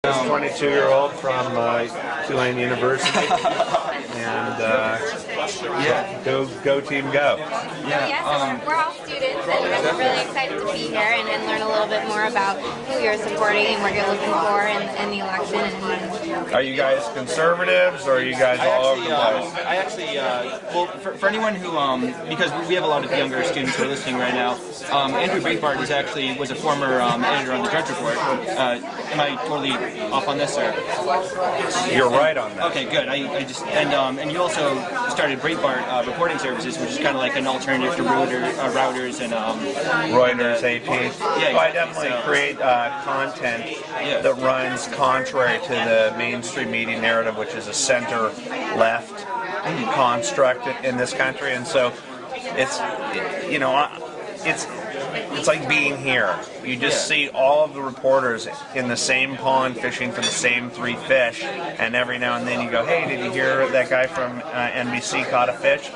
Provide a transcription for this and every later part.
This 22-year-old from Tulane University, and yeah, go team, go. Yes, we're all students, and we're really excited to be here and learn a little bit more about who you're supporting and what you're looking for in the election. Are you guys conservatives, or are you guys all over the place? I actually, well, for anyone who, because we have a lot of younger students who are listening right now, Andrew Breitbart was a former editor on the Drudge Report. Am I totally off on this, or? You're right on that. Okay, good. I just and you also started Breitbart Reporting Services, which is kind of like an alternative to routers and Reuters, AP. Yeah, so I definitely create content that runs contrary to the mainstream media narrative, which is a center-left construct in this country, and so it's like being here. You just see all of the reporters in the same pond fishing for the same 3 fish, and every now and then you go, hey, did you hear that guy from NBC caught a fish?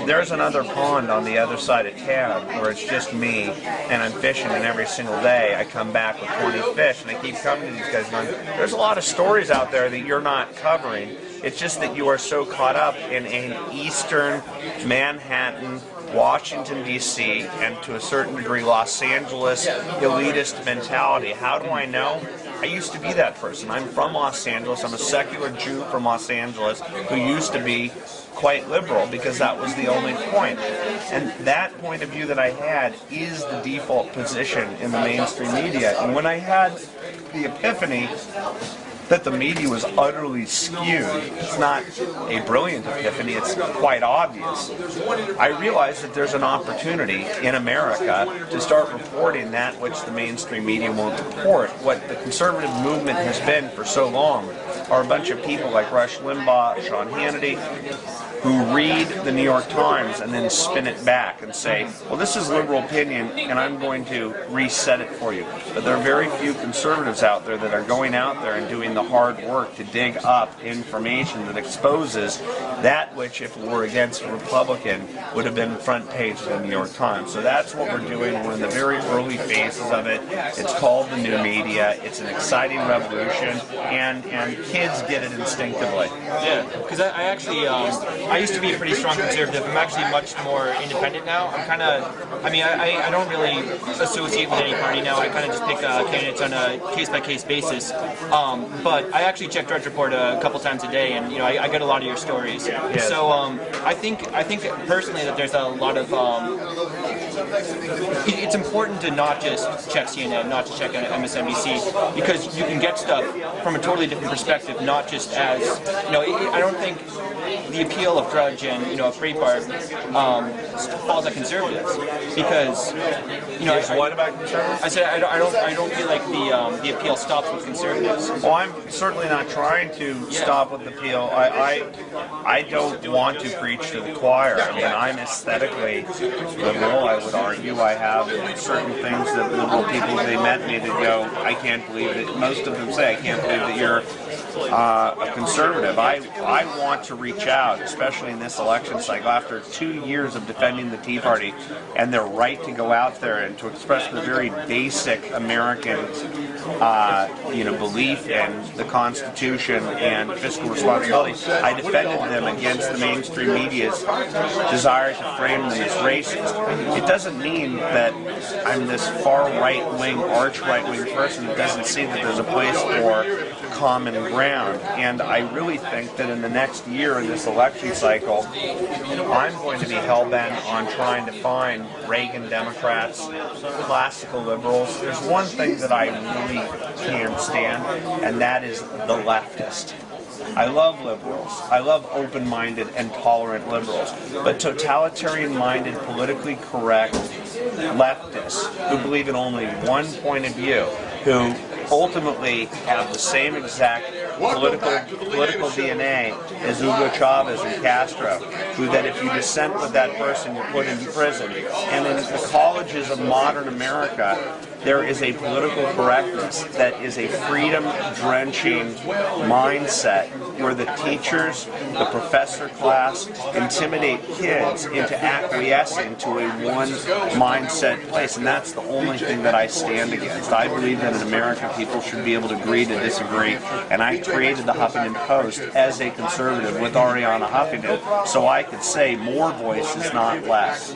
There's another pond on the other side of town where it's just me, and I'm fishing, and every single day I come back with 20 fish, and I keep coming to these guys going, there's a lot of stories out there that you're not covering. It's just that you are so caught up in an eastern Manhattan, Washington, D.C., and to a certain degree Los Angeles elitist mentality. How do I know? I used to be that person. I'm from Los Angeles. I'm a secular Jew from Los Angeles who used to be quite liberal because that was the only point. And that point of view that I had is the default position in the mainstream media. And when I had the epiphany that the media was utterly skewed, it's not a brilliant epiphany, it's quite obvious. I realized that there's an opportunity in America to start reporting that which the mainstream media won't report. What the conservative movement has been for so long are a bunch of people like Rush Limbaugh, Sean Hannity, who read the New York Times and then spin it back and say, well, this is liberal opinion, and I'm going to reset it for you. But there are very few conservatives out there that are going out there and doing the hard work to dig up information that exposes that which, if it were against a Republican, would have been front page of the New York Times. So that's what we're doing. We're in the very early phases of it. It's called the new media. It's an exciting revolution, and kids get it instinctively. Yeah, because I actually, I used to be a pretty strong conservative. I'm actually much more independent now. I'm kind of, I don't really associate with any party now. I kind of just pick candidates on a case-by-case basis. But I actually check Drudge Report a couple times a day, and I get a lot of your stories. Yes. So I think personally that there's a lot of it's important to not just check CNN, not to check MSNBC, because you can get stuff from a totally different perspective, not just as I don't think the appeal of Drudge and Breitbart falls at conservatives, because what about conservatives? I said I don't feel like the appeal stops with conservatives. Well, I'm certainly not trying to stop with the appeal. I don't want to preach to the choir. I mean, I'm aesthetically liberal. I would argue I have certain things that liberal people, if they met me, they'd go, I can't believe it. Most of them say, I can't believe that you're a conservative. I want to reach out, especially in this election cycle, after 2 years of defending the Tea Party and their right to go out there and to express the very basic American belief in the Constitution and fiscal responsibility. I defended them against the mainstream media's desire to frame them as racist. It doesn't mean that I'm this far right-wing, arch right-wing person that doesn't see that there's a place for common ground. And I really think that in the next year in this election cycle, I'm going to be hell-bent on trying to find Reagan Democrats, classical liberals. There's one thing that I really can't stand, and that is the leftist. I love liberals. I love open-minded and tolerant liberals. But totalitarian-minded, politically correct leftists who believe in only one point of view, who ultimately have the same exact political DNA as Hugo Chavez and Castro, who that if you dissent with that person, you're put in prison. And in the colleges of modern America, there is a political correctness that is a freedom-drenching mindset where the teachers, the professor class intimidate kids into acquiescing to a one-mindset place, and that's the only thing that I stand against. I believe that in America people should be able to agree to disagree, and I created the Huffington Post as a conservative with Ariana Huffington so I could say more voices, not less.